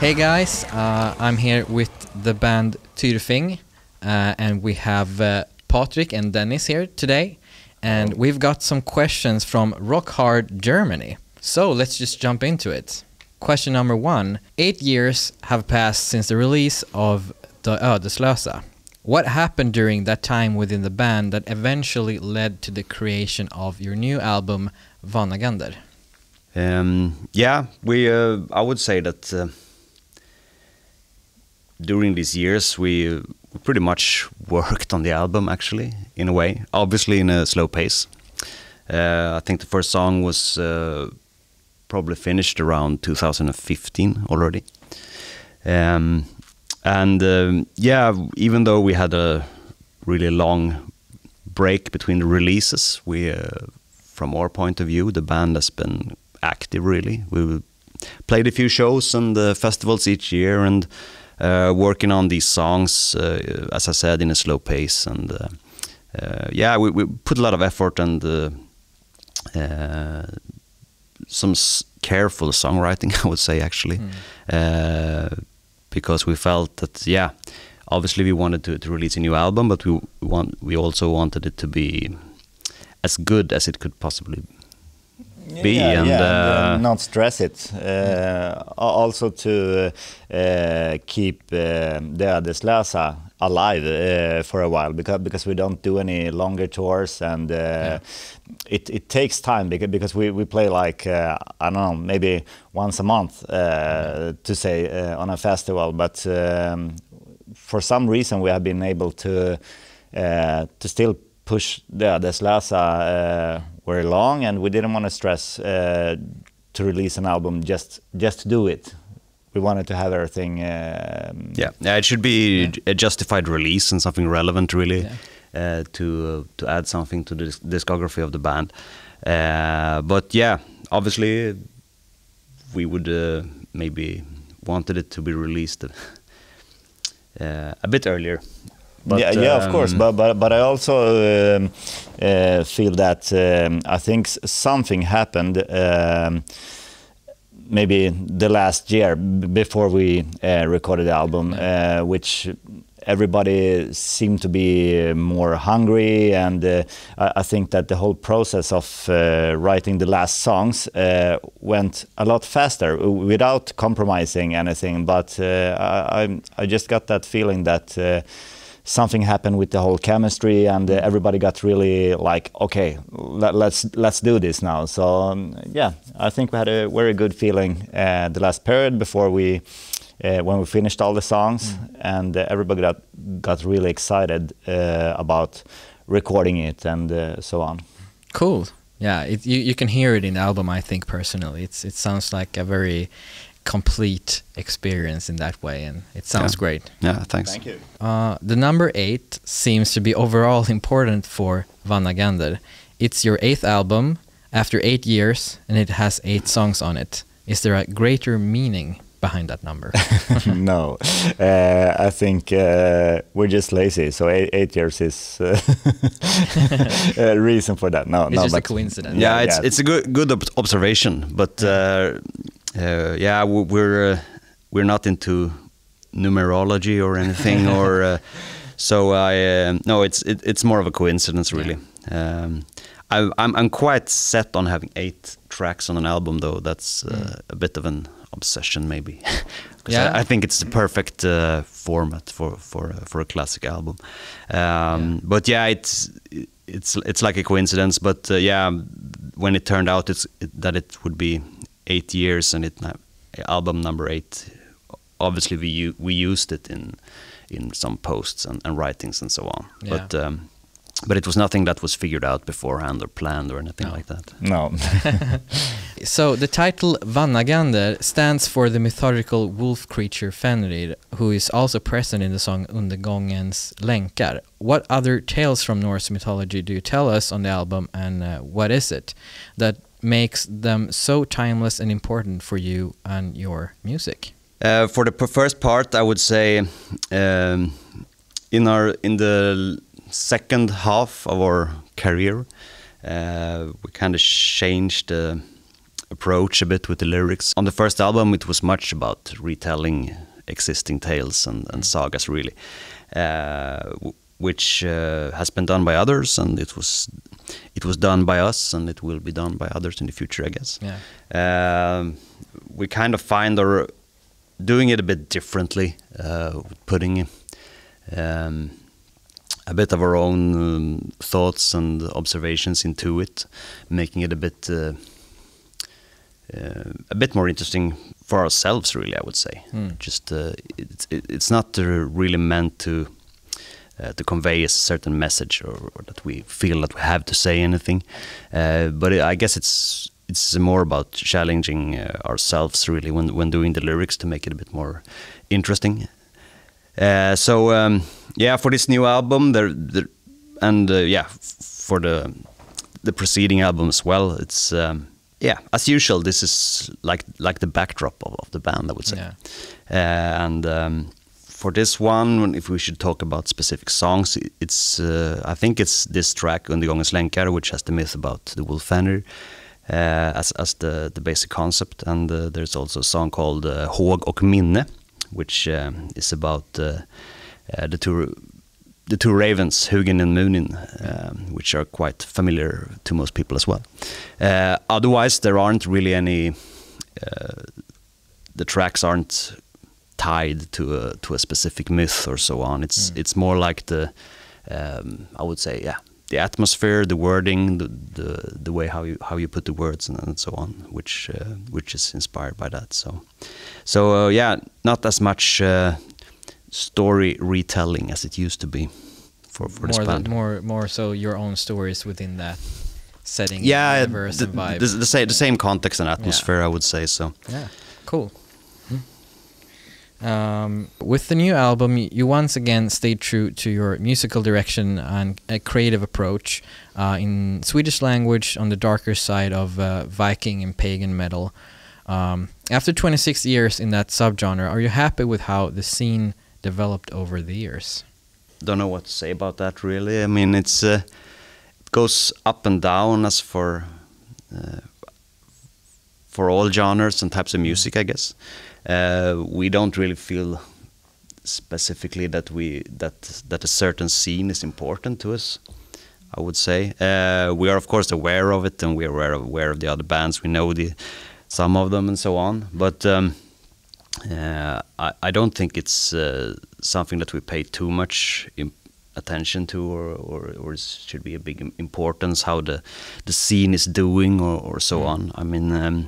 Hey guys, I'm here with the band THYRFING, and we have Patrik and Dennis here today, and we've got some questions from Rock Hard Germany. So let's just jump into it. Question number 1. 8 years have passed since the release of the Ödeslösa. What happened during that time within the band that eventually led to the creation of your new album, Vanagandr? I would say that during these years we pretty much worked on the album, actually, in a way, obviously in a slow pace. I think the first song was probably finished around 2015 already. Even though we had a really long break between the releases, we, from our point of view, the band has been active, really. We played a few shows and festivals each year, and working on these songs, as I said, in a slow pace. And we put a lot of effort and some careful songwriting, I would say, actually, because we felt that, obviously we wanted to release a new album, but we also wanted it to be as good as it could possibly be, and not stress it. Also to keep the Ödeslösa alive for a while, because we don't do any longer tours, and it takes time, because we play like I don't know, maybe once a month to say on a festival, but for some reason we have been able to still push the Ödeslösa very long, and we didn't want to stress to release an album just to do it. We wanted to have everything. It should be a justified release and something relevant, really, to add something to the discography of the band. Obviously, we would maybe wanted it to be released a bit earlier. But, of course. But I also feel that I think something happened maybe the last year before we recorded the album, which everybody seemed to be more hungry, and I think that the whole process of writing the last songs went a lot faster without compromising anything. But I just got that feeling that something happened with the whole chemistry, and everybody got really like, okay, let's do this now. So I think we had a very good feeling the last period before we when we finished all the songs, and everybody got really excited about recording it and so on. Cool. Yeah, you can hear it in the album, I think, personally. It sounds like a very complete experience in that way, and it sounds great. Yeah, thanks. Thank you. The number 8 seems to be overall important for Vanagandr. It's your 8th album after 8 years, and it has 8 songs on it. Is there a greater meaning behind that number? No, I think we're just lazy. So 8 years is a reason for that. It's just a coincidence. Yeah, it's a good observation, but we're not into numerology or anything, or no, it's more of a coincidence, really. I'm quite set on having 8 tracks on an album, though. That's a bit of an obsession, maybe. I think it's the perfect format for a classic album. But it's like a coincidence. But when it turned out that it would be 8 years and album number 8, obviously we used it in some posts and writings and so on. But it was nothing that was figured out beforehand or planned or anything like that. No. So the title Vanagandr stands for the mythological wolf creature Fenrir, who is also present in the song Undergångens länkar. What other tales from Norse mythology do you tell us on the album, and what is it that makes them so timeless and important for you and your music? For the first part, I would say in the second half of our career, we kind of changed approach a bit with the lyrics. On the first album, it was much about retelling existing tales and sagas, really, which has been done by others, and it was done by us, and it will be done by others in the future, I guess. Yeah. We kind of find our doing it a bit differently, putting a bit of our own thoughts and observations into it, making it a bit more interesting for ourselves, really, I would say. Just it's not really meant to convey a certain message or that we feel that we have to say anything, but I guess it's more about challenging ourselves, really, when doing the lyrics, to make it a bit more interesting. Yeah, for this new album, for the preceding album as well, it's as usual. This is like the backdrop of the band, I would say. Yeah. For this one, if we should talk about specific songs, it's I think it's this track, Undergångens länkar, which has the myth about the wolf Vanagandr as the basic concept, and there's also a song called Håg och minne, which is about the two ravens, Hugin and Munin, which are quite familiar to most people as well. Otherwise, there aren't really any. The tracks aren't tied to a specific myth or so on. It's more like the I would say, the atmosphere, the wording, the way how you put the words and so on, which is inspired by that. So not as much story retelling as it used to be for this band. More so your own stories within that setting. Yeah, universe and vibe. The same context and atmosphere, I would say. So yeah, cool. With the new album, you once again stayed true to your musical direction and a creative approach in Swedish language on the darker side of Viking and Pagan Metal. After 26 years in that subgenre, are you happy with how the scene developed over the years? Don't know what to say about that, really. I mean, it goes up and down as for all genres and types of music, I guess. We don't really feel specifically that a certain scene is important to us, I would say. We are of course aware of it, and we are aware of the other bands. We know some of them and so on, but I don't think it's something that we pay too much attention to, or should be a big importance how the scene is doing or so on. I mean,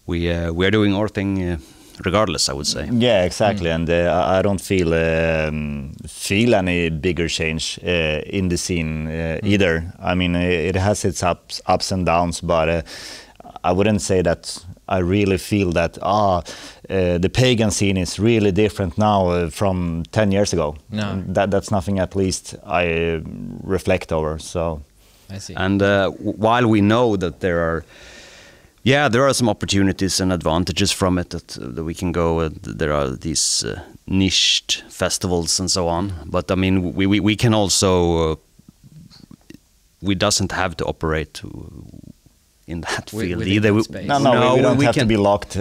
we are doing our thing regardless, I would say. Yeah, exactly. And I don't feel any bigger change in the scene either. I mean, it has its ups and downs, but I wouldn't say that I really feel that the pagan scene is really different now from 10 years ago. No. That's nothing, at least I reflect over. So I see. And while we know that there are some opportunities and advantages from it that we can go. There are these niched festivals and so on. But I mean, we can also. We doesn't have to operate in that field either. We don't have to be locked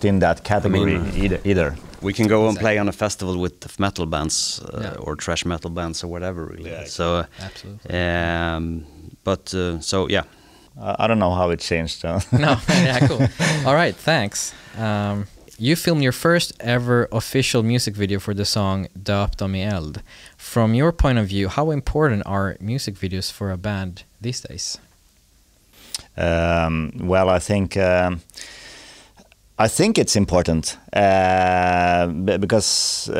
in that category either. We can go and play on a festival with metal bands or thrash metal bands or whatever. Really. Yeah, so absolutely. So yeah. I don't know how it changed. No, yeah, cool. All right, thanks. You filmed your first ever official music video for the song Döpt dem i eld. From your point of view, how important are music videos for a band these days? Well, I think it's important because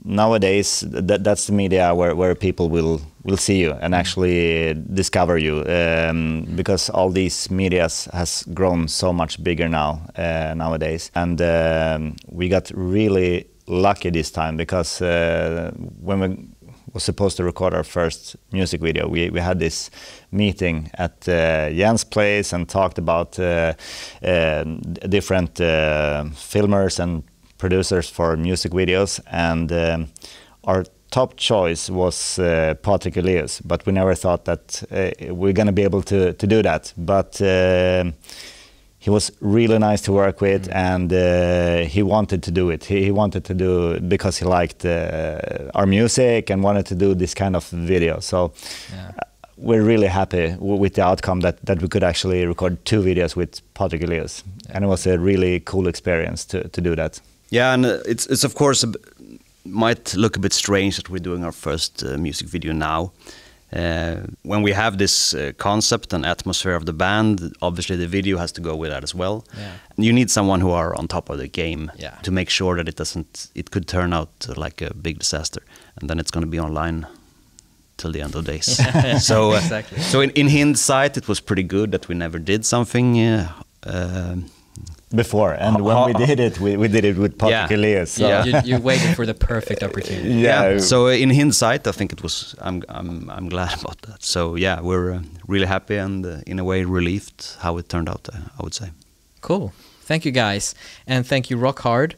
nowadays that's the media where people will see you and actually discover you, because all these medias has grown so much bigger nowadays, and we got really lucky this time because when we was supposed to record our first music video, we had this meeting at Jens' place and talked about different filmers and producers for music videos, and our top choice was Patrik Lindgren, but we never thought that we're going to be able to do that. But he was really nice to work with, and he wanted to do it. He wanted to do it because he liked our music and wanted to do this kind of video. So we're really happy with the outcome that we could actually record 2 videos with Patrik Lindgren, and it was a really cool experience to do that. Yeah, and it's of course might look a bit strange that we're doing our first music video now. When we have this concept and atmosphere of the band, obviously the video has to go with that as well. Yeah. You need someone who are on top of the game to make sure that it could turn out like a big disaster, and then it's going to be online till the end of days. So exactly. So in hindsight, it was pretty good that we never did something before, and when we did it, we did it with Patrik Lindgren. So. Yeah, you waited for the perfect opportunity. Yeah. So in hindsight, I think it was. I'm glad about that. So yeah, we're really happy and in a way relieved how it turned out. I would say. Cool. Thank you guys, and thank you Rock Hard.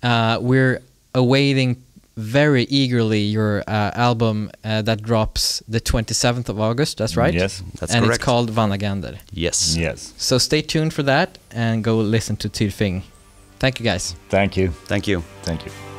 We're awaiting very eagerly your album that drops the 27th of August. That's right. Yes, that's and correct. It's called Vanagandr. Yes. Yes. So stay tuned for that and go listen to THYRFING. Thank you guys. Thank you. Thank you. Thank you.